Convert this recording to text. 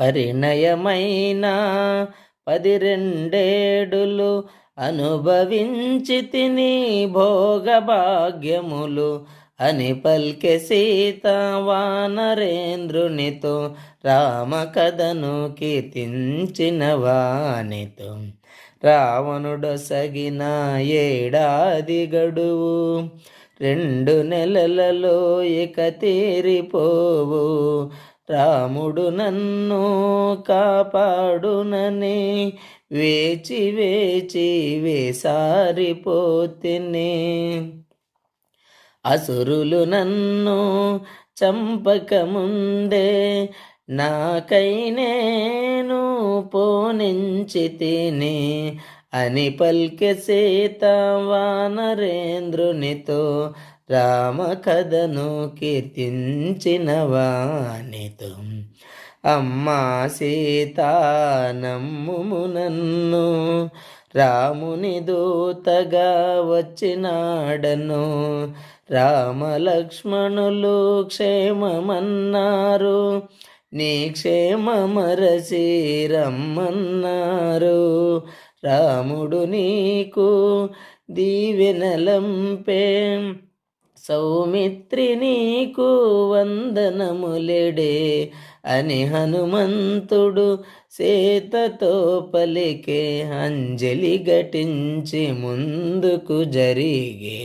పరిణయమైన 12 అనుభవించి తిని భోగభాగ్యములు అని పల్కె సీత వానరేంద్రునితో రామకథను కీర్తించిన వానితో. రావణుడొసగిన ఏడాది గడువు 2 నెలలలో ఇక తీరిపోవు. రాముడు నన్ను కాపాడునని వేచి వేచి వేసారిపోతిని. అసురులు నన్ను చంపకముందే నాకై నేను పోనించి తిని అని పల్కె సీత వానరేంద్రునితో రామకథను కీర్తించిన వానితో. అమ్మా సీత నమ్ముము నన్ను, రాముని దూతగా వచ్చినాడను. రామలక్ష్మణులు క్షేమమన్నారు, నీ క్షేమమరసి రమ్మన్నారు. రాముడు నీకు దీవెనలంపే, సౌమిత్రి నీకు వందనములెడే అని హనుమంతుడు సీతతో పలికే. అంజలి ఘటించి ముందుకు జరిగే.